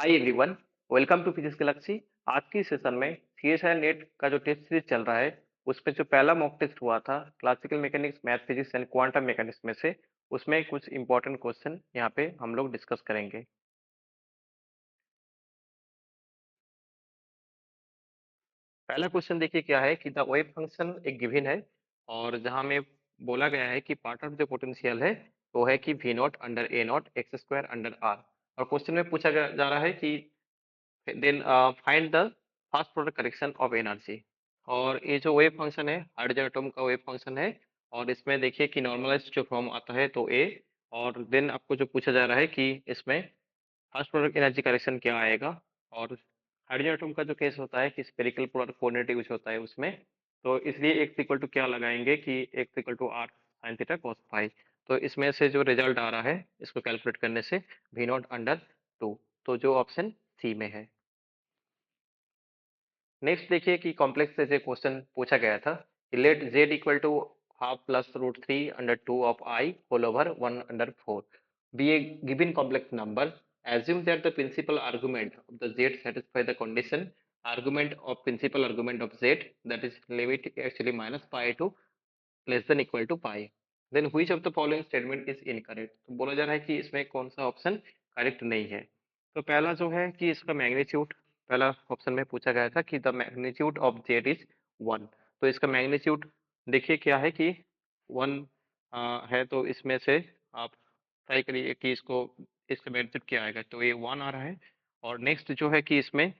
Hi everyone, welcome to physics galaxy. आज की session में सीएसआई नेट का जो टेस्ट सीरीज चल रहा है उसमें जो पहला मॉक टेस्ट हुआ था classical mechanics, math physics and quantum mechanics में से, उसमें कुछ इंपॉर्टेंट क्वेश्चन यहाँ पे हम लोग डिस्कस करेंगे। पहला क्वेश्चन देखिए क्या है कि द वेव फंक्शन एक गिवन है और जहाँ में बोला गया है कि पार्ट ऑफ जो पोटेंशियल है वो है कि V naught under a naught X square under R. और क्वेश्चन में पूछा जा रहा है कि then find the fast product correction of energy. और ये जो वेव फंक्शन है हाइड्रोजन एटॉम का वेव फंक्शन है और इसमें देखिए कि नॉर्मलाइज जो फॉर्म आता है तो ए। और देन आपको जो पूछा जा रहा है कि इसमें फास्ट प्रोडक्ट एनर्जी करेक्शन क्या आएगा। और हाइड्रोजन एटॉम का जो केस होता है कि स्पेरिकल पोलर कोऑर्डिनेट यूज होता है उसमें, तो इसलिए एक्स इक्वल टू क्या लगाएंगे कि X equal to R sine theta cos phi. तो इसमें से जो रिजल्ट आ रहा है इसको कैलकुलेट करने से वी नॉट अंडर टू, तो जो ऑप्शन सी में है। नेक्स्ट देखिए कि कॉम्प्लेक्स से क्वेश्चन पूछा गया था कि let z equal to half plus root three under two of I whole over one under four be a given complex number. assume that the principal argument of the z satisfy the condition argument of principal argument of z, that is limit actually minus pi to less than equal to pi, then which of the following statement is incorrect। तो बोला जा रहा है कि इसमें कौन सा option correct नहीं है। तो पहला जो है कि इसका मैग्नीट्यूड, पहला ऑप्शन में पूछा गया था कि the magnitude of Z is one. तो इसका मैग्नीट्यूड देखिए क्या है कि वन है। तो इसमें से आप ट्राई करिए कि इसका मैग्नीट्यूड क्या आएगा, तो ये वन आ रहा है। और नेक्स्ट जो है कि इसमें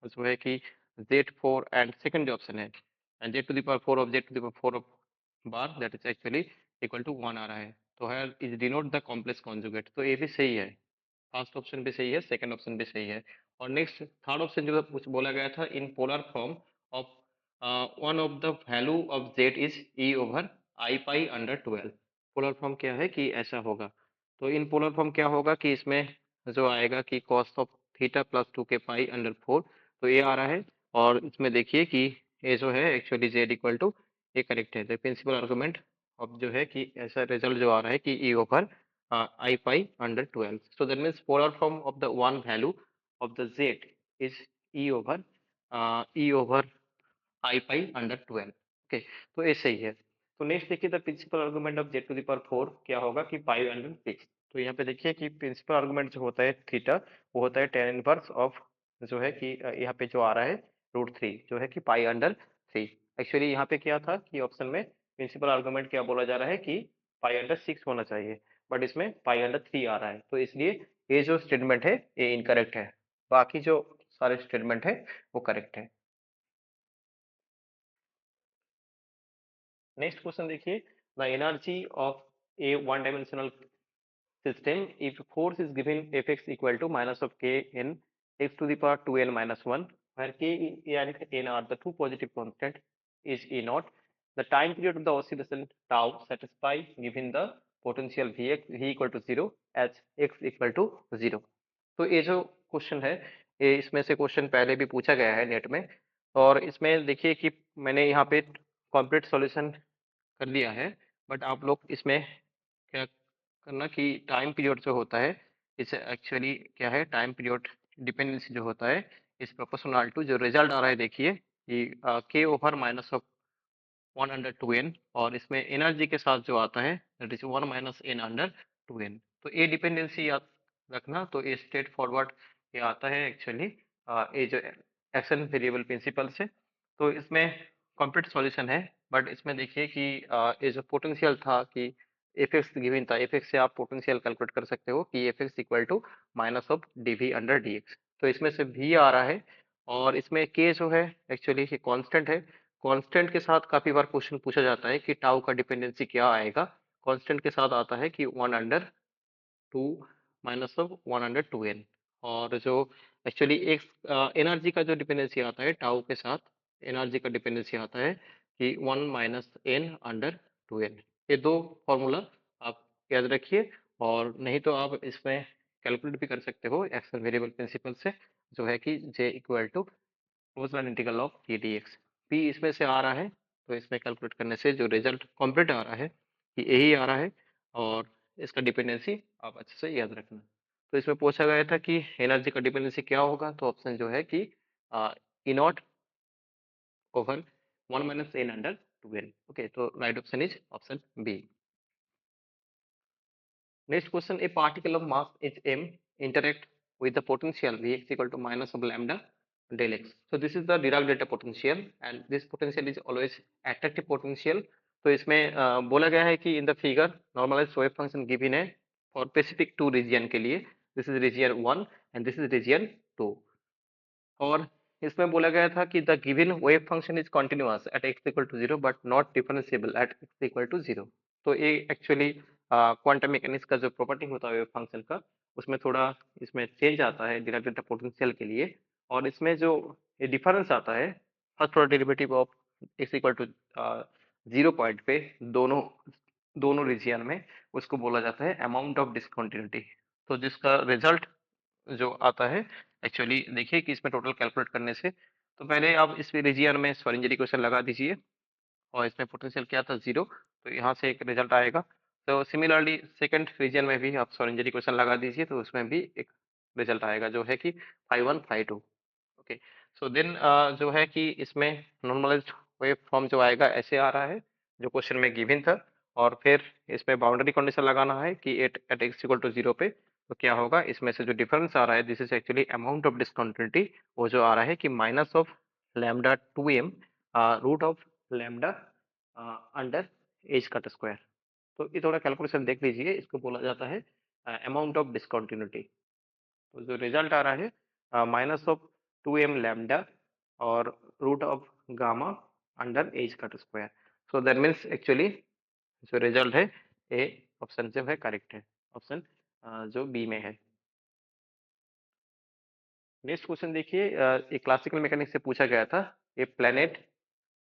जो है कि जेड फोर एंड सेकंड जो ऑप्शन है and Z to the power four of Z to the power four of bar that is actually equal to one आ रहा है। तो है is denote the complex conjugate, तो ये भी सही है। फर्स्ट ऑप्शन भी सही है, सेकंड ऑप्शन भी सही है। और नेक्स्ट थर्ड ऑप्शन जो कुछ बोला गया था in polar form of one of the value of Z is E over I pi under twelve. Polar form क्या है कि ऐसा होगा। तो इन पोलर फॉर्म क्या होगा कि इसमें जो आएगा कि cos of theta plus two के पाई अंडर फोर, तो ये आ रहा है। और इसमें देखिए कि ये जो है एक्चुअली जेड इक्वल टू, ये करेक्ट है। द प्रिंसिपल आर्गुमेंट अब जो है कि ऐसा रिजल्ट जो आ रहा है कि ई over I pi under 12. So that means polar form of the one value of the z is e over I pi under 12. Okay, तो ऐसे ही है। तो नेक्स्ट देखिए the principal argument of z to the power 4 क्या होगा कि pi under 6। तो यहाँ पे देखिए कि प्रिंसिपल आर्गुमेंट जो होता है थीटा, वो होता है टेन इनवर्स ऑफ जो है कि यहाँ पे जो आ रहा है रूट थ्री, जो है कि पाई अंडर थ्री। एक्चुअली यहाँ पे क्या था कि ऑप्शन में प्रिंसिपल आर्गुमेंट क्या बोला जा रहा है कि पाई अंडर सिक्स होना चाहिए, बट इसमें पाई अंडर थ्री आ रहा है। तो इसलिए ये जो स्टेटमेंट है ये इनकरेक्ट है, बाकी जो सारे स्टेटमेंट है वो करेक्ट है। नेक्स्ट क्वेश्चन देखिए the energy of A one dimensional system if force is given fx equal to minus of k in x to the power 2n minus 1 where k and n are the two positive constant is e naught, the time period of the oscillation tau satisfy given the potential vx v equal to 0 as x equal to 0। तो ये जो question है ये इसमें से question पहले भी पूछा गया है नेट में। और इसमें देखिए कि मैंने यहाँ पे कंप्लीट सॉल्यूशन कर लिया है, बट आप लोग इसमें क्या करना कि टाइम पीरियड जो होता है इसे एक्चुअली क्या है, टाइम पीरियड डिपेंडेंसी जो होता है इस प्रोपोर्शनल टू जो रिजल्ट आ रहा है देखिए कि के over minus of one under two N, और इसमें एनर्जी के साथ जो आता है that is one minus N under two N. तो ये डिपेंडेंसी याद रखना। तो ये स्ट्रेट फॉरवर्ड ये आता है एक्चुअली ये जो एक्शन वेरिएबल प्रिंसिपल से। तो इसमें कंप्लीट सॉल्यूशन है, बट इसमें देखिए कि ये जो पोटेंशियल था कि एफ एक्स गिवन था, एफ एक्स से आप पोटेंशियल कैलकुलेट कर सकते हो कि F X equal to minus of D V under D X. तो इसमें से वी आ रहा है और इसमें के जो है एक्चुअली ये कांस्टेंट है। कांस्टेंट के साथ काफी बार क्वेश्चन पूछा जाता है कि टाउ का डिपेंडेंसी क्या आएगा। कांस्टेंट के साथ आता है कि one under two minus of one under two N. और जो एक्चुअली एक एनर्जी का जो डिपेंडेंसी आता है टाउ के साथ, एनर्जी का डिपेंडेंसी आता है कि one minus N under two N. ये दो फॉर्मूला आप याद रखिए। और नहीं तो आप इसमें कैलकुलेट भी कर सकते हो एक्शन वेरिएबल प्रिंसिपल से, जो है कि J equal to close line integral of T D X. P इसमें से आ रहा है, तो इसमें कैलकुलेट करने से जो रिजल्ट कंप्लीट आ रहा है कि यही आ रहा है। और इसका डिपेंडेंसी आप अच्छे से याद रखना। तो इसमें पूछा गया था कि एनर्जी का डिपेंडेंसी क्या होगा, तो ऑप्शन जो है कि E not over 1 minus N under 2n। Okay, तो right option is option B. Next question, a particle of mass h m interact with the potential Vx equal to minus of lambda del x. So this is the Dirac delta potential and this potential is always attractive potential. तो इसमें बोला गया है कि in the figure normalized wave function given है for specific two region के लिए, this is region 1 and this is region 2, और इसमें बोला गया था कि the given wave function is continuous at X equal to 0 but not differentiable at X equal to 0। तो ये एक्चुअली क्वांटम मैकेनिक्स का जो प्रॉपर्टी होता है वेव फंक्शन का, उसमें थोड़ा इसमें चेंज आता है डिराक डेल्टा पोटेंशियल के लिए, और इसमें जो ये डिफरेंस आता है first order derivative of X equal to 0 point पे दोनों दोनों रीजियन में, उसको बोला जाता है अमाउंट ऑफ डिसकंटिन्यूटी। तो जिसका रिजल्ट जो आता है, एक्चुअली देखिए कि इसमें टोटल कैलकुलेट करने से, तो पहले आप इस रीजियन में स्वरंजन इक्वेशन लगा दीजिए और इसमें पोटेंशियल क्या था 0, तो यहाँ से एक रिजल्ट आएगा। तो सिमिलरली सेकंड रीजन में भी आप स्वरंजन इक्वेशन लगा दीजिए, तो उसमें भी एक रिजल्ट आएगा जो है कि phi 1 phi 2। Okay, so then जो है कि इसमें नॉर्मलाइज्ड वेव फॉर्म जो आएगा ऐसे आ रहा है जो क्वेश्चन में गिवन था, और फिर इसमें बाउंड्री कंडीशन लगाना है कि at at X equal to 0 पे, तो क्या होगा इसमें से जो डिफरेंस आ रहा है this is actually amount of discontinuity, वो जो आ रहा है कि minus of lambda 2m root of lambda under as का स्क्वायर। तो ये थोड़ा कैलकुलेशन देख लीजिए, इसको बोला जाता है अमाउंट ऑफ डिसकंटिन्यूटी। तो जो रिजल्ट आ रहा है माइनस ऑफ 2m लैम्डा और root of gamma under as का square. So that means actually जो रिजल्ट है ए ऑप्शन जो है करेक्ट है, ऑप्शन जो बी में है। नेक्स्ट क्वेश्चन देखिए, एक क्लासिकल मैकेनिक्स से पूछा गया था, a planet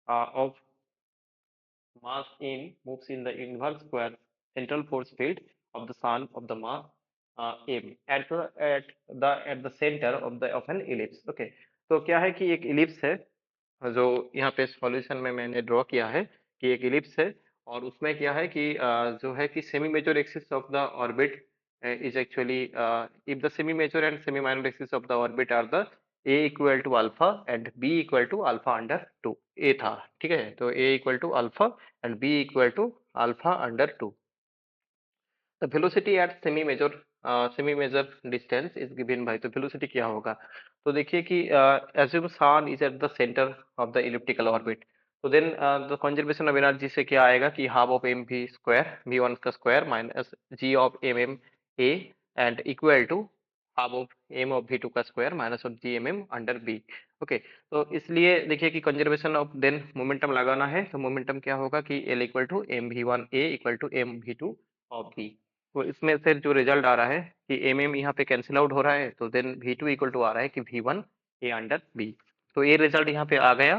of mass m moves in the inverse square central force field of the sun of the mass m at the center of an ellipse। okay, तो क्या है कि एक इलिप्स है जो यहाँ पे सॉल्यूशन में मैंने ड्रॉ किया है कि एक इलिप्स है, और उसमें क्या है कि जो है कि semi major axis of the orbit is actually if the semi major and semi minor axis of the orbit are the A equal to alpha and B equal to alpha under 2। A था, ठीक है, तो A equal to alpha and B equal to alpha under 2। The velocity at semi major distance is given by, तो velocity क्या होगा, तो देखिए कि assume sun is at the centre of the elliptical orbit, तो then the conservation of energy से क्या आएगा कि half of M V square V one का square minus G of M M A and equal to half of M of V two का square minus of G M M under B. Okay, तो इसलिए देखिए कि conservation of then momentum लगाना है, तो momentum क्या होगा कि L equal to M V one A equal to M V two of B. तो इसमें से जो रिजल्ट आ रहा है कि एम एम यहाँ पे कैंसिल आउट हो रहा है, तो then V two equal to आ रहा है कि V one A under B. तो ये रिजल्ट यहाँ पे आ गया।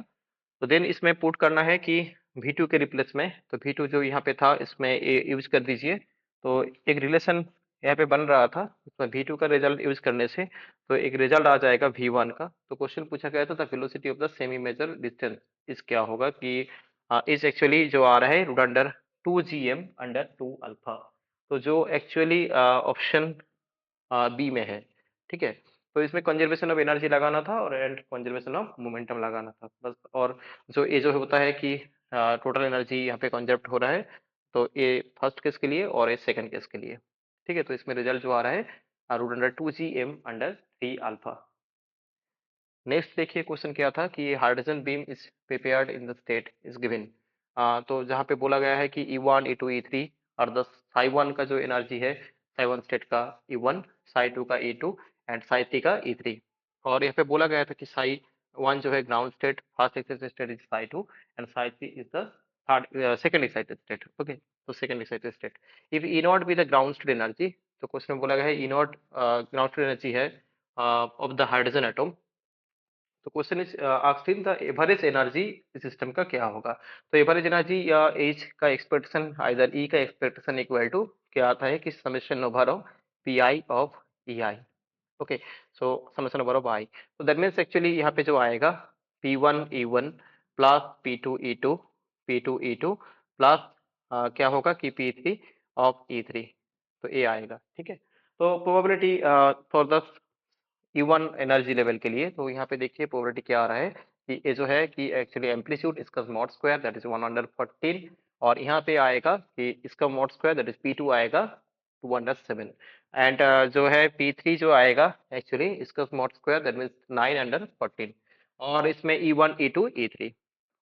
तो देन इसमें पुट करना है कि वी टू के रिप्लेस में, तो वी टू जो यहाँ पे था इसमें ए यूज कर दीजिए। तो एक रिलेशन यहाँ पे बन रहा था, उसमें वी टू का रिजल्ट यूज करने से तो एक रिजल्ट आ जाएगा वी वन का। तो क्वेश्चन पूछा गया था the velocity of the semi major distance इस क्या होगा कि इस एक्चुअली जो आ रहा है root under 2 GM under 2 alpha. तो जो एक्चुअली ऑप्शन बी में है, ठीक है। तो इसमें कंजर्वेशन ऑफ एनर्जी लगाना था और एंड कंजर्वेशन ऑफ मोमेंटम लगाना था बस। और जो ये जो होता है कि टोटल एनर्जी यहाँ पे कंजर्व हो रहा है, तो ये फर्स्ट केस के लिए और ये सेकंड केस के लिए, ठीक है। तो इसमें रिजल्ट जो आ रहा है root under 2 GM under 3 alpha. Next देखिए क्वेश्चन क्या था कि hydrogen beam is prepared in the state is given. तो जहाँ पे बोला गया है कि E1 E2 E3 और द साई वन का जो एनर्जी है साई वन स्टेट का E1, साई टू का E2 एंड साई थ्री का E3। और यहाँ पे बोला गया था कि साई वन जो है ground state, first excited state is psi two and psi three is the third second excited state. Okay, तो second excited state if E not be the ground state energy, तो क्वेश्चन में बोला गया है E not ground state energy है of the hydrogen atom. तो question is asking the average energy system का क्या होगा। तो एवरेज एनर्जी या एज का एक्सपेक्टेशन आइदर ई का एक्सपेक्टेशन इक्वल टू क्या आता है कि summation over of P I of E I. Okay, so summation over of I, तो दैट मीन्स एक्चुअली यहाँ पे जो आएगा P one E one plus P two E two, P two E two plus क्या होगा कि P three of E three, तो ये आएगा, ठीक है। तो probability for the E1 energy level के लिए, तो यहाँ पे देखिए प्रोबेबिलिटी क्या आ रहा है कि ये जो है कि एक्चुअली एम्पलीट्यूड इसका मॉड स्क्वायर दैट इज 114, और यहाँ पे आएगा कि इसका mod square that is P2 आएगा 207, एंड जो है P3 जो आएगा एक्चुअली इसका मॉड स्क्वायर दैट मीन्स 914, और इसमें E1 E2 E3,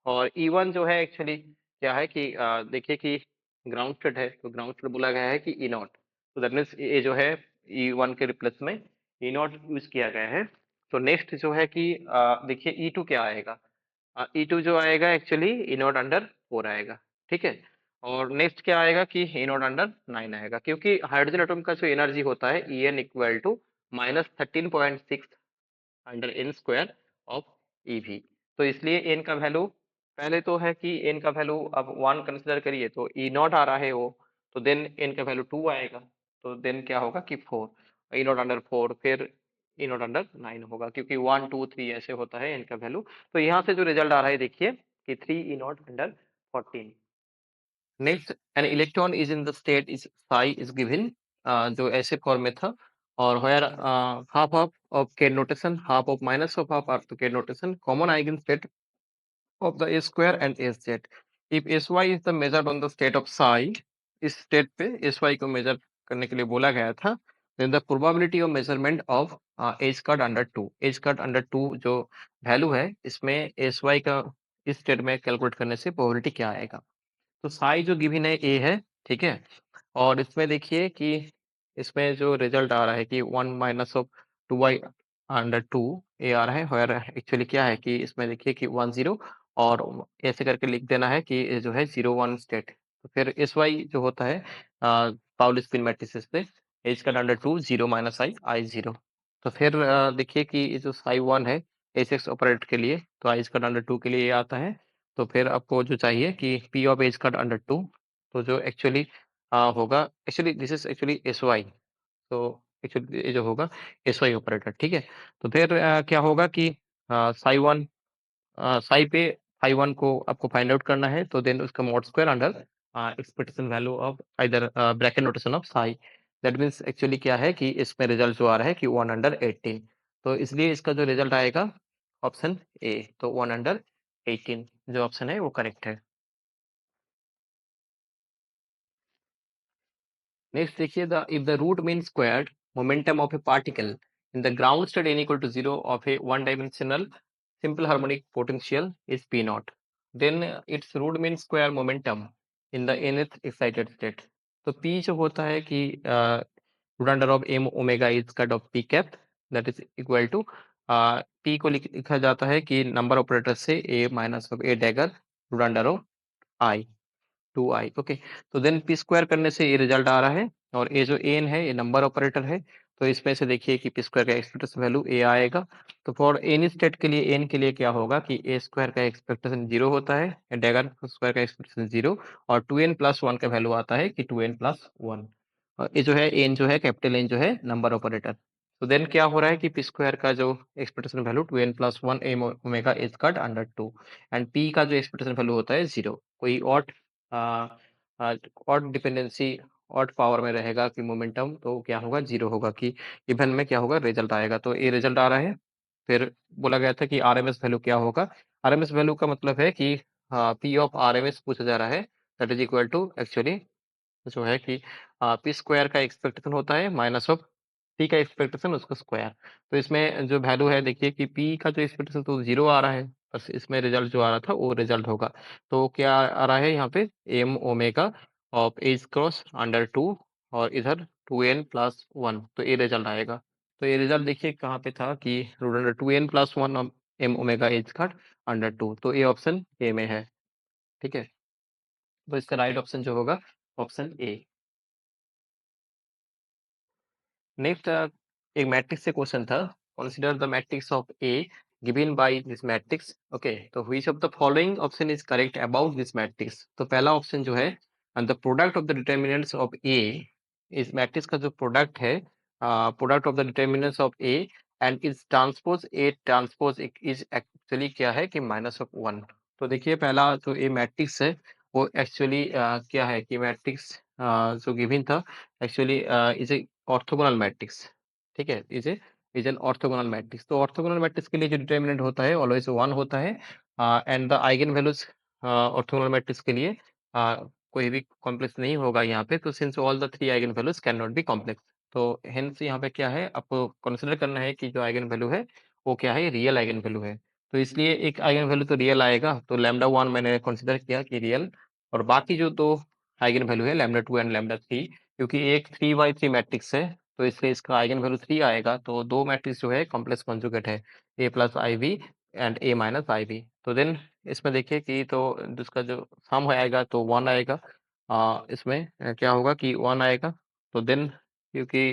और E1 जो है एक्चुअली क्या है कि देखिए कि ग्राउंड स्टेट है, तो ग्राउंड स्टेट बोला गया है कि ई नॉट, तो दैट मीन्स ये जो है E1 के रिप्लेस में ई नॉट यूज किया गया है। तो नेक्स्ट जो है कि देखिए E2 क्या आएगा, E2 जो आएगा एक्चुअली ई नॉट अंडर 4 आएगा, ठीक है। और नेक्स्ट क्या आएगा कि ई नॉट अंडर 9 आएगा, क्योंकि हाइड्रोजन एटम का जो एनर्जी होता है En equal to -13.6 under N square of EV, तो इसलिए एन का वैल्यू पहले तो है कि एन का वैल्यू अब 1 कंसिडर करिए तो ई नॉट आ रहा है वो, तो देन एन का वैल्यू 2 आएगा, तो देन क्या होगा कि 4, ई नॉट अंडर 4, फिर ई नॉट अंडर 9 होगा, क्योंकि 1 2 3 ऐसे होता है एन का वैल्यू। तो यहाँ से जो रिजल्ट आ रहा है देखिए कि 3 E not under 14। Next, an electron is in the state is psi is given, जो ऐसे फॉर्म में था, और where half of k notation, half of minus of half are to k notation, common eigenstate of the a square and sz, if sy is the measured on the state of psi, इस state पे sy को major करने के लिए बोला गया था, then the probability of measurement of h cut under 2, h cut under 2 जो वैल्यू है इसमें sy का इस स्टेट में कैलकुलेट करने से प्रोबेबिलिटी क्या आएगा। तो साई जो गिवन है ए है, ठीक है, और इसमें देखिए कि इसमें जो रिजल्ट आ रहा है कि 1 माइनस ऑफ 2y अंडर 2 ए आ रहा है, और एक्चुअली क्या है कि इसमें देखिए कि 1 0, और ऐसे करके लिख देना है कि ये जो है 0 1 स्टेट, तो फिर एस वाई जो होता है पाउली स्पिन मैट्रिसेस पे एच का अंडर 2 0 माइनस आई 0, तो फिर देखिए कि ये जो साई 1 है एस एक्स ऑपरेट के लिए, तो आई का अंडर 2 के लिए ये आता है, तो फिर आपको जो चाहिए कि P of H cut under 2, तो जो एक्चुअली होगा, actually this is actually S Y, तो एक्चुअली ये जो होगा एस वाई ऑपरेटर, ठीक है। तो फिर क्या होगा कि साई वन साई पे साई वन को आपको फाइंड आउट करना है, तो देन उसका mod square under expectation value of either bracket notation of Sai, that means actually क्या है कि इसमें रिजल्ट जो आ रहा है कि 1 अंडर 18, तो इसलिए इसका जो रिजल्ट आएगा ऑप्शन ए, तो 1 अंडर 18 जो ऑप्शन है वो करेक्ट है। नेक्स्ट देखिए, the if the root mean squared momentum of a particle in the ground state n equal to 0 of a one dimensional simple harmonic potential is p naught, then its root mean square momentum in the nth excited state, तो p जो होता है कि root under of m omega is cut of p cap, that is equal to p को लिखा जाता है कि नंबर ऑपरेटर से a minus of a dagger root under of i 2i, okay. तो देन पी स्क्वायर करने से ये रिजल्ट आ रहा है, और ये जो एन है ये नंबर ऑपरेटर है, तो इसमें से देखिए कि पी स्क्वायर का एक्सपेक्टेशन वैल्यू ए आएगा, तो फॉर एनी स्टेट के लिए एन के लिए क्या होगा कि ए स्क्वायर का एक्सपेक्टेशन 0 होता है, डैगर स्क्वायर का एक्सपेक्टेशन 0, और 2n प्लस 1 का वैल्यू आता है कि 2n प्लस 1, ये जो है एन जो है कैपिटल एन जो है नंबर ऑपरेटर, तो देन क्या हो रहा है कि पी स्क्वायर का जो expectation value 2n plus 1 M omega is cut under 2, and P का जो एक्सपेक्टेशन वैल्यू होता है 0, कोई ऑड डिपेंडेंसी ऑड पावर में रहेगा कि मोमेंटम, तो क्या होगा 0 होगा, कि इवन में क्या होगा रिजल्ट आएगा, तो ये रिजल्ट आ रहा है। फिर बोला गया था कि आरएमएस वैल्यू क्या होगा, आरएमएस वैल्यू का मतलब है कि पी ऑफ आरएमएस पूछा जा रहा है, that is equal to actually जो है कि पी स्क्वायर का एक्सपेक्टेशन होता है माइनस ऑफ पी का एक्सपेक्टेशन उसका स्क्वायर, तो इसमें जो वैल्यू है देखिए कि पी का जो एक्सपेक्टेशन तो 0 आ रहा है, बस इसमें रिजल्ट जो आ रहा था वो रिजल्ट होगा, तो क्या आ रहा है यहाँ पे M omega of h cross under 2, और इधर 2n प्लस 1, तो ये रिजल्ट आएगा। तो ये रिजल्ट देखिए कहाँ पे था कि root under 2n plus 1 M omega h cut under 2, तो ये ऑप्शन ए में है, ठीक है। तो इसका राइट ऑप्शन जो होगा ऑप्शन ए। नेक्स्ट, एक मैट्रिक्स से क्वेश्चन था, consider the matrix of A given by this matrix, okay, तो which of the following option is correct about this matrix, तो पहला ऑप्शन जो है, and the product of the determinants of A, इस matrix का जो product है, product of the determinants of A and is transpose A transpose is actually क्या है कि माइनस ऑफ 1, तो देखिए पहला जो ए मैट्रिक्स है वो एक्चुअली क्या है कि मैट्रिक्स जो गिवन था एक्चुअली इज ऑर्थोगोनल मैट्रिक्स, ठीक है? Is an orthogonal matrix. तो ऑर्थोगोनल मैट्रिक्स के लिए जो डिटर्मिनेंट होता है ऑलवेज 1 होता है, and the eigen values orthogonal matrix के लिए कोई भी कॉम्प्लेक्स नहीं होगा यहाँ पे। तो since all the 3 eigen values can not be complex, तो हेंस यहाँ पे क्या है, आपको कंसीडर करना है कि जो आइगन वैल्यू है वो क्या है, रियल आइगन वैल्यू है। तो इसलिए एक आइगन वैल्यू तो रियल आएगा, तो लैम्डा 1 मैंने कंसीडर किया कि रियल, और बाकी जो 2 आइगन वैल्यू है लैम्डा 2 एंड लैम्डा 3, क्योंकि एक 3 बाई 3 मैट्रिक्स है, तो इसलिए इसका आइगन वैल्यू 3 आएगा। तो 2 मैट्रिक्स जो है कॉम्प्लेक्स कॉन्जुगेट है, A plus I V and A minus I V. तो देन इसमें देखिए कि तो जिसका जो सम आएगा तो 1 आएगा, इसमें क्या होगा कि 1 आएगा। तो देन क्योंकि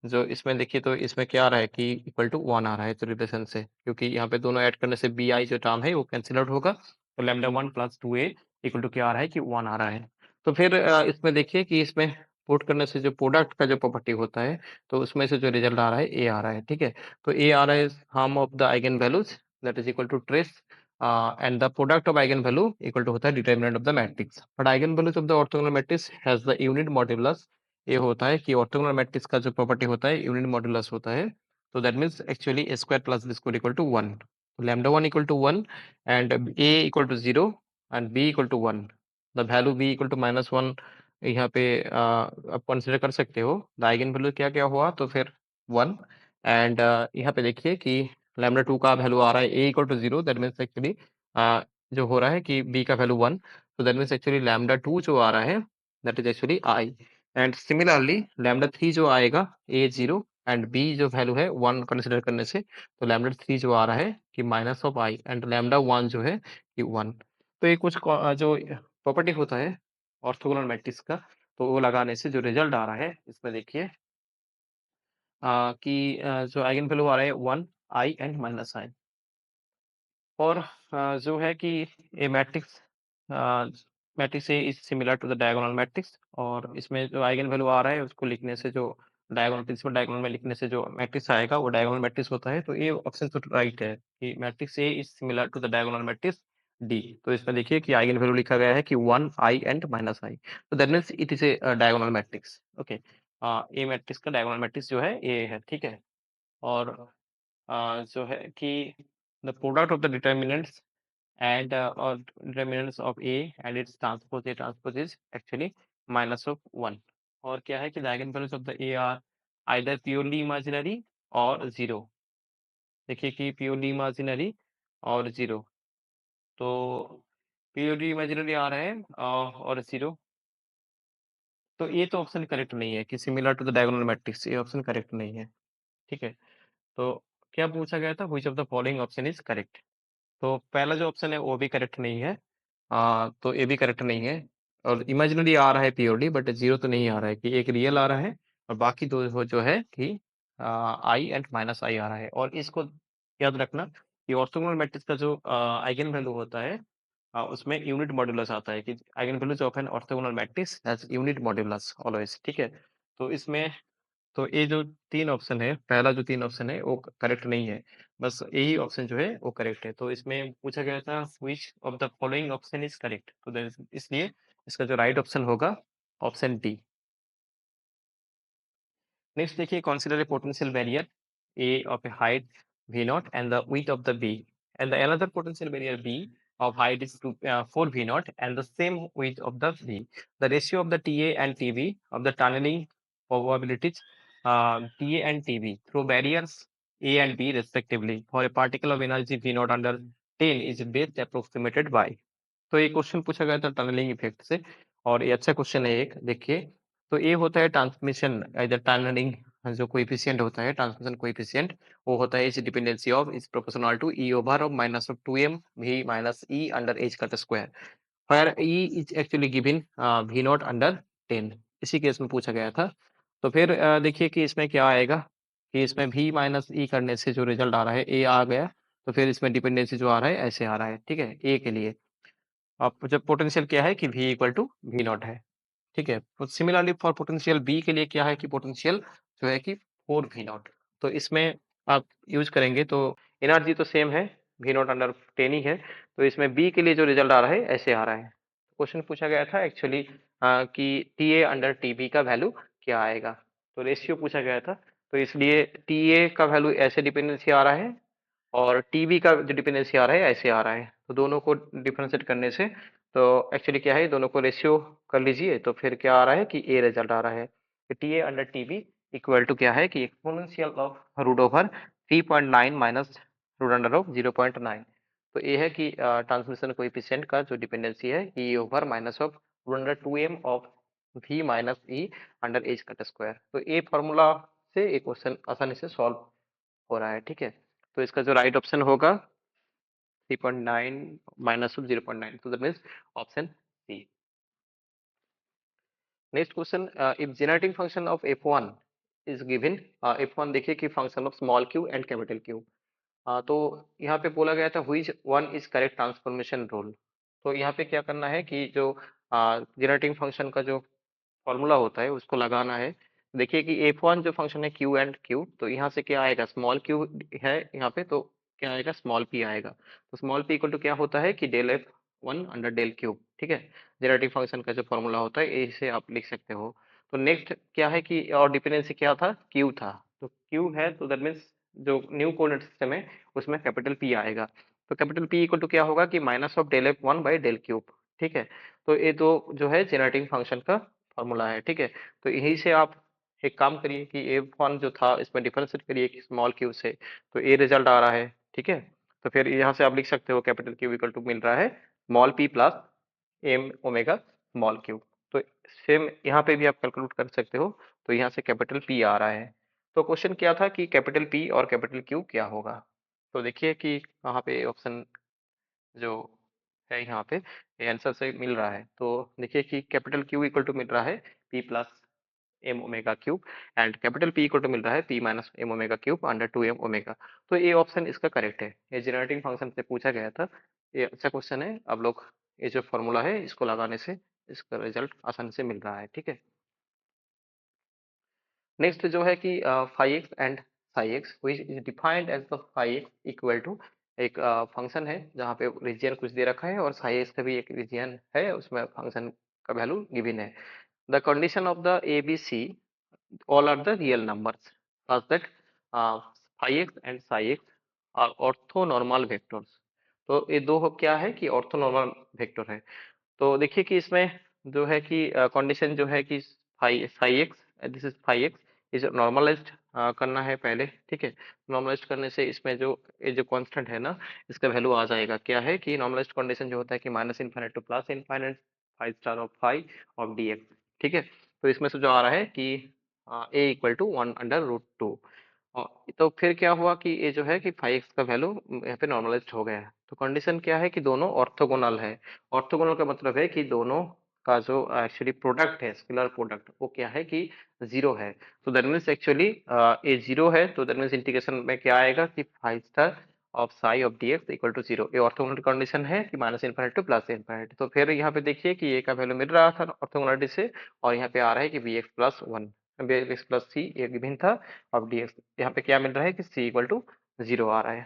जो इसमें देखिए तो इसमें क्या आ रहा है कि इक्वल टू 1 आ रहा है, तो रिलेशन से, क्योंकि यहाँ पे दोनों ऐड करने से बी आई जो टर्म है वो कैंसिल आउट होगा। तो lambda 1 plus 2a equal to क्या आ रहा है कि 1 आ रहा है। तो फिर इसमें देखिए कि इसमें पुट करने से जो प्रोडक्ट का जो प्रॉपर्टी होता है, तो उसमें से जो रिजल्ट आ रहा है ए आ रहा है, ठीक है? तो ए आ रहा है sum of the eigenvalues that is equal to trace, and the product of eigenvalue equal to होता है determinant of the matrix. But eigenvalues of the orthogonal matrix has the unit modulus. ये होता है कि orthogonal matrix का जो property होता है यूनिट मॉड्यूलस होता है। तो that means actually A square plus B square equal to 1। Lambda 1 equal to 1 and A equal to 0 and B equal to 1। The value B equal to -1 यहाँ पे आप कंसिडर कर सकते हो। द आइगन वैल्यू क्या-क्या हुआ, तो फिर 1, एंड यहाँ पे देखिए कि लैम्डा 2 का वैल्यू आ रहा है a equal to 0, that means actually जो हो रहा है कि b का वैल्यू 1, तो दैट मीन्स एक्चुअली लैम्डा 2 जो आ रहा है that is actually i। And similarly lambda 3 जो आएगा a 0 एंड b जो वैल्यू है 1 कंसिडर करने से, तो लैम्डा 3 जो आ रहा है कि minus of i, and lambda 1 जो है कि 1। तो ये कुछ जो प्रॉपर्टी होता है ऑर्थोगोनल मैट्रिक्स का, तो वो लगाने से जो रिजल्ट आ रहा है इसमें देखिए कि जो आइगन वैल्यू आ रहा है 1 आई एंड माइनस आई। और जो है कि A matrix matrix A is similar to the diagonal matrix, और इसमें जो आइगन वैल्यू आ रहा है उसको लिखने से जो डायगोनल प्रिंसिपल डायगोनल में लिखने से जो मैट्रिक्स आएगा वो डायगोनल मैट्रिक्स होता है। तो ये ऑप्शन तो राइट है कि matrix A is similar to the diagonal matrix D. तो इसमें देखिए कि आइगन वैल्यू लिखा गया है कि 1 आई एंड माइनस आई, तो that means it is a diagonal matrix. Okay, A matrix का डायगोनल मैट्रिक्स जो है ए है, ठीक है? और जो है कि the product of the determinants and or determinants of A and its transpose A transpose is actually minus of 1। और क्या है कि the eigenvalues of the A are either purely imaginary और 0। देखिए कि purely imaginary और 0, तो purely imaginary आ रहा है और 0, तो ये तो ऑप्शन करेक्ट नहीं है कि similar to the diagonal matrix, ये ऑप्शन करेक्ट नहीं है, ठीक है? तो क्या पूछा गया था, which of the following option is correct? तो पहला जो ऑप्शन है वो भी करेक्ट नहीं है, तो ये भी करेक्ट नहीं है। और इमेजिनरी आ रहा है पीओडी, बट 0 तो नहीं आ रहा है, कि एक रियल आ रहा है और बाकी 2 जो है कि आई एंड माइनस आई आ रहा है। और इसको याद रखना कि ऑर्थोगोनल मैट्रिक्स का जो आइगन वैल्यू होता है उसमें यूनिट मॉड्यूलस आता है, कि eigenvalues of an orthogonal matrix has unit modulus always, ठीक है? तो इसमें तो ये जो 3 ऑप्शन है, पहला जो 3 ऑप्शन है वो करेक्ट नहीं है, बस यही ऑप्शन जो है वो करेक्ट है। तो इसमें पूछा गया था which of the following option is correct, तो इसलिए इसका जो राइट ऑप्शन होगा ऑप्शन डी। नेक्स्ट देखिए, consider a potential barrier A of a height V naught and the width of the B, and the another potential barrier B of height is 4 V naught and the same width of the B. The ratio of the TA and TB of the tunneling probabilities TA and TB through barriers A and B respectively for a particle of energy V naught under 10 is best approximated by। तो ये question पूछा गया था tunnelling effect से, और ये अच्छा question है एक, देखिए। तो ये होता है ट्रांसमिशन इधर टनलिंग, जो कोएफिशिएंट होता है ट्रांसमिशन कोएफिशिएंट, वो होता है is dependency of is proportional to E over of minus of 2m v minus e under h का square, where e is actually given v not under 10। इसी case में पूछा गया था। तो फिर देखिए कि इसमें क्या आएगा, कि इसमें v माइनस e करने से जो रिजल्ट आ रहा है a आ गया, तो फिर इसमें डिपेंडेंसी जो आ रहा है ऐसे आ रहा है, ठीक है? a के लिए अब जब पोटेंशियल क्या है कि V equal to V not है, ठीक है? तो सिमिलरली फॉर पोटेंशियल B के लिए क्या है कि पोटेंशियल जो है कि 4 वी नॉट। तो इसमें आप यूज करेंगे तो एनर्जी तो सेम है, वी नॉट अंडर 10 ही है। तो इसमें B के लिए जो रिजल्ट आ रहा है ऐसे आ रहा है। क्वेश्चन पूछा गया था एक्चुअली कि TA अंडर TB का वैल्यू क्या आएगा। तो रेशियो पूछा गया था, तो इसलिए टी ए का वैल्यू ऐसे डिपेंडेंसी आ रहा है और टीबी का जो डिपेंडेंसी आ रहा है ऐसे आ रहा है, तो दोनों को डिफरेंशिएट करने से तो एक्चुअली क्या है, दोनों को रेशियो कर लीजिए तो फिर क्या आ रहा है कि ए रिजल्ट आ रहा है। T A under TB equal to क्या है कि exponential of root over 3.9 minus root under of 0.9। तो ये है कि ट्रांसमिशन कोएफिशिएंट का जो डिपेंडेंसी है E over minus of root under 2m of v minus E under H cut square. तो ये फॉर्मूला से एक क्वेश्चन आसानी से सॉल्व हो रहा है, ठीक है। तो इसका जो राइट ऑप्शन होगा 3.9 minus of 0.9, so that means option C. Next question, if generating function of f1 is given, f1 देखिए कि function of small q and capital Q। तो यहाँ पे बोला गया था which one is correct transformation rule। तो यहाँ पे क्या करना है कि जो generating function का जो फॉर्मूला होता है उसको लगाना है। देखिए कि f1 जो फंक्शन है q एंड q, तो यहाँ से क्या आएगा, स्मॉल q है यहाँ पे, तो क्या आएगा, स्मॉल p आएगा। तो स्मॉल p इक्वल टू क्या होता है कि del f1 under del q, ठीक है। जेनेरेटिव फंक्शन का जो फॉर्मूला होता है इसे आप लिख सकते हो। तो नेक्स्ट क्या है कि और डिपेंडेंसी क्या था, q था। तो q है तो दैट मीन्स जो न्यू कोऑर्डिनेट सिस्टम है उसमें कैपिटल p आएगा। तो कैपिटल p इक्वल टू क्या होगा कि minus of del f1 by del cube, ठीक है। तो ये तो जो है जेनेरेटिंग फंक्शन का फॉर्मूला है, ठीक है। तो यहीं से आप एक काम करिए कि ए वन जो था इसमें डिफरेंशिएट करिए स्मॉल क्यू से, तो ए रिजल्ट आ रहा है, ठीक है। तो फिर यहाँ से आप लिख सकते हो कैपिटल क्यू इक्वल टू मिल रहा है small P plus M omega small Q. तो सेम यहाँ पे भी आप कैलकुलेट कर सकते हो। तो यहाँ से कैपिटल पी आ रहा है। तो क्वेश्चन क्या था कि कैपिटल पी और कैपिटल क्यू क्या होगा। तो देखिए कि यहाँ पे ऑप्शन जो है यहाँ पे ये आंसर से मिल रहा है। तो देखिए कि कैपिटल क्यू इक्वल टू मिल रहा है P plus M omega cube and capital P equal to मिल रहा है P minus M omega cube under 2m omega. तो ये ऑप्शन इसका करेक्ट है। ये जनरेटिंग फंक्शन से पूछा गया था, ये अच्छा क्वेश्चन है। अब लोग ये जो फॉर्मूला है इसको लगाने से इसका रिजल्ट आसानी से मिल रहा है, ठीक है। नेक्स्ट जो है कि phi X and psi X which is defined as the phi X equal to एक फंक्शन है जहाँ पे रीजियन कुछ दे रखा है और साई एक्स का भी एक रीजियन है, उसमें फंक्शन का वैल्यू गिवन है। The condition of the A B C all are the real numbers such that phi x and psi x are orthonormal vectors। तो ये दो क्या है कि ऑर्थोनॉर्मल वेक्टर है। तो देखिए कि इसमें जो है कि कंडीशन जो है कि phi phi X, this is phi X is normalized करना है पहले, ठीक है। नॉर्मलाइज्ड करने से इसमें जो ये जो कांस्टेंट है ना इसका वैल्यू आ जाएगा। क्या है कि नॉर्मलाइज्ड कंडीशन जो होता है कि minus infinite to plus infinite five star of five of D x, ठीक है। तो इसमें से जो आ रहा है कि ए इक्वल टू 1/√2। तो फिर क्या हुआ कि ये जो है कि फाइव एक्स का वैल्यू यहाँ पे नॉर्मलाइज्ड हो गया है। तो कंडीशन क्या है कि दोनों ऑर्थोगोनल है। ऑर्थोगोनल का मतलब है कि दोनों का जो एक्चुअली प्रोडक्ट है, स्केलर प्रोडक्ट, वो क्या है कि जीरो है। तो दैट मीन्स एक्चुअली ये जीरो है, तो दैट मीन्स इंटीग्रेशन में क्या आएगा कि phi star of psi of D X equal to zero. ये ऑर्थोगोनल कंडीशन है कि minus infinite to plus infinite. तो फिर यहाँ पे देखिए कि ए का वैल्यू मिल रहा था ऑर्थोगोनलिटी से, और यहाँ पे आ रहा है कि B X plus one, B X plus C ये गिवन था ऑफ डी एक्स। यहाँ पे क्या मिल रहा है कि सी इक्वल टू जीरो आ रहा है।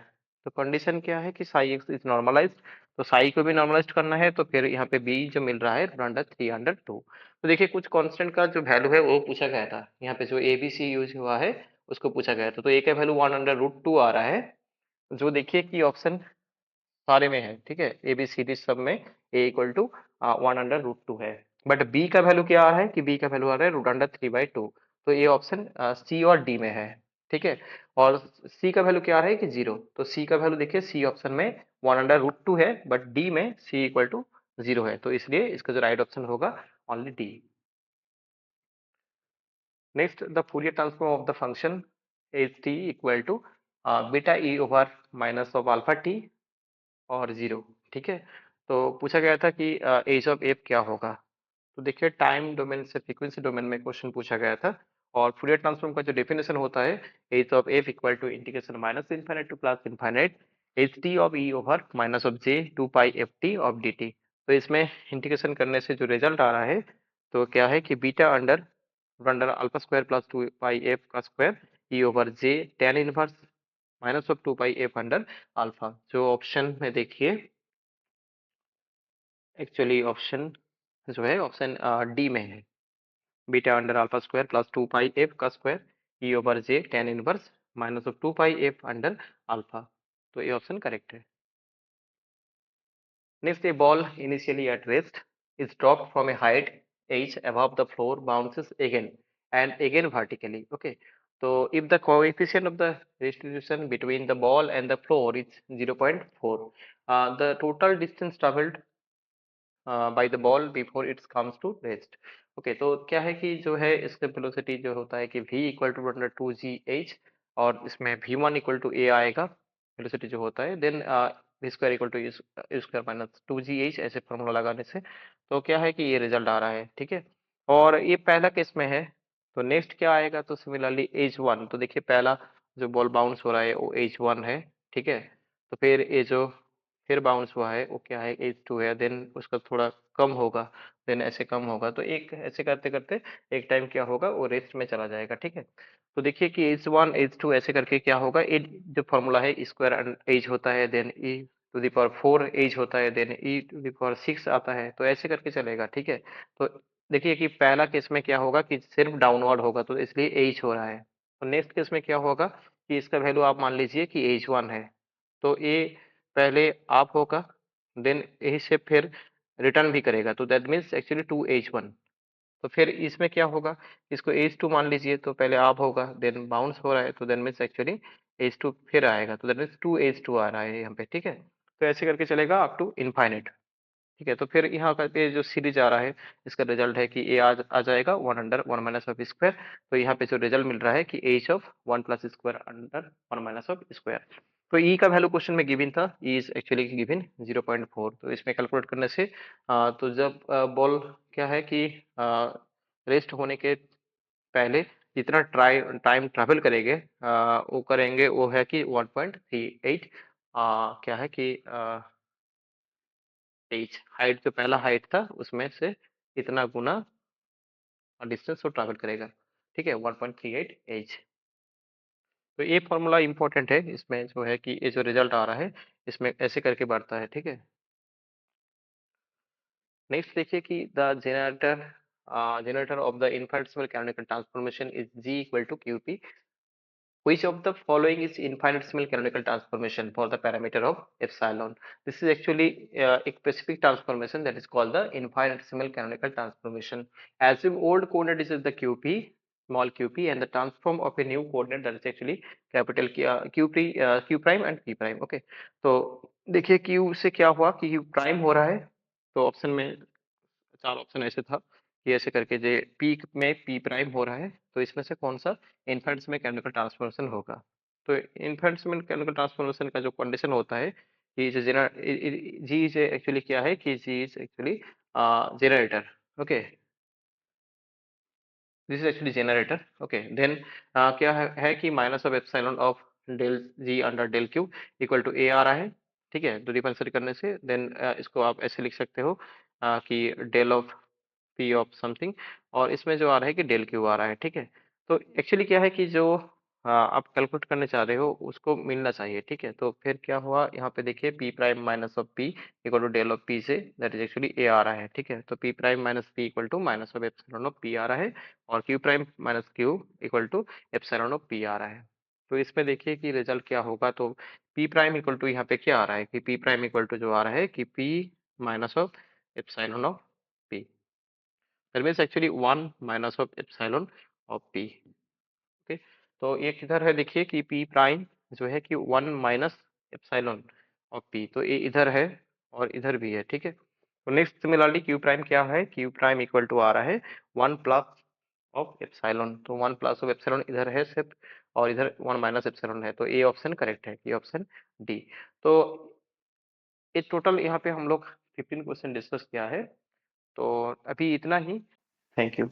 तो कंडीशन क्या है कि साई एक्स इज नॉर्मलाइज्ड। तो साई को भी नॉर्मलाइज करना है, तो फिर यहाँ पे बी जो मिल रहा है अंडर 3/2। तो देखिए कुछ कांस्टेंट का जो वैल्यू है वो पूछा गया था। यहाँ पे जो ए बी सी यूज हुआ है उसको पूछा गया था। तो ए का वैल्यू 1/√2 आ रहा है, जो देखिए कि ऑप्शन सारे में है, ठीक है। ए बी सी डी सब में ए इक्वल टू 1/√2 है। बट बी का वैल्यू क्या आ रहा है कि बी का वैल्यू आ रहा है √3/2। तो ये ऑप्शन सी और डी में है, ठीक है। और सी का वैल्यू क्या आ रहा है कि जीरो। तो सी का वैल्यू देखिए सी ऑप्शन में 1/√2 है, बट डी में सी इक्वल टू जीरो है। तो इसलिए इसका जो राइट ऑप्शन होगा only D. Next, the Fourier transform of the function H T equal to beta E over minus of alpha T और जीरो, ठीक है। तो पूछा गया था कि एज ऑफ एफ क्या होगा। तो देखिए टाइम डोमेन से फ्रीक्वेंसी डोमेन में क्वेश्चन पूछा गया था। और फूरियर ट्रांसफॉर्म का जो डेफिनेशन होता है, H of F equal to integration minus infinite to plus infinite H T of E over minus of J 2 pi F T of D T. तो इसमें इंटीग्रेशन करने से जो रिजल्ट आ रहा है, तो क्या है कि beta under under alpha square plus 2 pi F का square E over J tan inverse minus of 2 pi F under alpha. जो ऑप्शन में देखिए एक्चुअली ऑप्शन जो है ऑप्शन डी में है। Beta under alpha square plus 2 pi F का square E over J tan inverse minus of 2 pi F under alpha. तो ये ऑप्शन करेक्ट है। Next, a ball initially at rest is dropped from a height h above the floor, bounces again and again vertically. Okay. So if the coefficient of the distribution between the ball and the floor is 0.4, the total distance traveled by the ball before it comes to rest. Okay, तो क्या है कि जो है इसका velocity जो होता है कि v equal to under 2gh और इसमें v1 इक्वल टू a आएगा वेलोसिटी जो होता है, then v square equal to u square minus 2gh, ऐसे फॉर्मूला लगाने से तो क्या है कि ये रिजल्ट आ रहा है। ठीक है, और ये पहला केस में है। तो नेक्स्ट क्या आएगा, तो सिमिलरली h1, तो देखिए पहला जो बॉल बाउंस हो रहा है वो h1 है। ठीक है, तो फिर ये जो फिर बाउंस हुआ है वो क्या है, h2 है, देन उसका थोड़ा कम होगा, देन ऐसे कम होगा, तो एक ऐसे करते करते एक टाइम क्या होगा वो रेस्ट में चला जाएगा। ठीक है, तो देखिए कि h1 h2 ऐसे करके क्या होगा, ए जो फॉर्मूला है स्क्वायर एज होता है, then e to the power 4 as होता है, then e to the power 6 आता है, तो ऐसे करके चलेगा। ठीक है, तो देखिए कि पहला केस में क्या होगा कि सिर्फ डाउनवर्ड होगा, तो इसलिए एज हो रहा है। तो नेक्स्ट केस में क्या होगा कि इसका वैल्यू आप मान लीजिए कि h1 है, तो ये पहले आप होगा, देन यही से फिर रिटर्न भी करेगा, तो दैट मीन्स एक्चुअली 2h1। तो फिर इसमें क्या होगा, इसको h2 मान लीजिए, तो पहले आप होगा, देन बाउंस हो रहा है, तो देन मीन्स एक्चुअली h2 फिर आएगा, तो दैट मीन्स 2h2 आ रहा है यहाँ पे। ठीक है, तो ऐसे करके चलेगा अप टू इनफाइनाइट। ठीक है, तो फिर यहाँ का पे जो सीरीज आ रहा है इसका रिजल्ट है कि ए आ जाएगा 1 अंडर 1 माइनस ऑफ स्क्वायर। तो यहाँ पे जो रिजल्ट मिल रहा है कि H of 1 plus square under 1 minus of square. तो ई का वैल्यू क्वेश्चन में गिवन था, ई इज एक्चुअली गिवन 0.4। तो इसमें कैलकुलेट करने से तो जब बॉल क्या है कि रेस्ट होने के पहले जितना टाइम ट्रैवल करेंगे वो करेंगे, वो है कि 1.38 क्या है कि एज हाइट, जो पहला हाइट था उसमें से इतना गुना डिस्टेंस वो ट्रैवल करेगा। ठीक है, 1.38 एज। तो ये फॉर्मूला इंपॉर्टेंट है, इसमें जो है कि ये जो रिजल्ट आ रहा है इसमें ऐसे करके बढ़ता है। ठीक है, नेक्स्ट देखिए कि the generator of the infinitesimal canonical transformation is G equal to Q P. Which of the following is infinitesimal canonical transformation for the parameter of epsilon? This is actually a specific transformation that is called the infinitesimal canonical transformation. Assume old coordinate is the qp, small qp, and the transform of a new coordinate that is actually capital q prime and p prime. Okay, तो देखिए q से क्या हुआ कि q prime हो रहा है, तो ऑप्शन में चार ऑप्शन ऐसे था कि ऐसे करके जे पी में पी प्राइम हो रहा है, तो इसमें से कौन सा इन्फेंट्स में केमिकल ट्रांसफॉर्मेशन होगा। तो इन्फेंट्स में केमिकल ट्रांसफॉर्मेशन का जो कंडीशन होता है कि जी इज एक्चुअली क्या है कि G is actually generator. Okay, this is actually generator. Okay, then क्या है कि minus of epsilon of del G under del Q equal to A आ रहा है। ठीक है, तो डिफरेंशिएट करने से देन इसको आप ऐसे लिख सकते हो कि del of P of something, और इसमें जो आ रहा है कि डेल क्यू आ रहा है। ठीक है, तो एक्चुअली क्या है कि जो आप कैलकुलेट करने चाह रहे हो उसको मिलना चाहिए। ठीक है, तो फिर क्या हुआ यहाँ पे देखिए P prime minus of P equal to del of P से, दैट इज एक्चुअली ए आ रहा है। ठीक है, तो P prime minus P equal to minus of epsilon of P आ रहा है, और Q prime minus Q equal to epsilon of P आ रहा है। तो इसमें देखिए कि रिजल्ट क्या होगा, तो पी प्राइम इक्वल टू यहाँ पे क्या आ रहा है कि पी प्राइम इक्वल टू जो आ रहा है कि P minus of epsilon of P, that means actually 1 minus of epsilon of p। Okay, तो ये किधर है देखिए कि p प्राइम जो है कि 1 माइनस एप्सिलॉन ऑफ p, तो ये इधर है और इधर भी है। ठीक है, तो नेक्स्ट सिमिलरली q प्राइम क्या है, q प्राइम इक्वल टू आ रहा है 1 प्लस ऑफ एप्सिलॉन, तो 1 प्लस ऑफ एप्सिलॉन इधर है सिर्फ, और इधर 1 माइनस एप्सिलॉन है, तो ये ऑप्शन करेक्ट है, ये ऑप्शन डी। तो ये टोटल यहाँ पे हम लोग 15 क्वेश्चन डिस्कस किया है, तो अभी इतना ही। Thank you.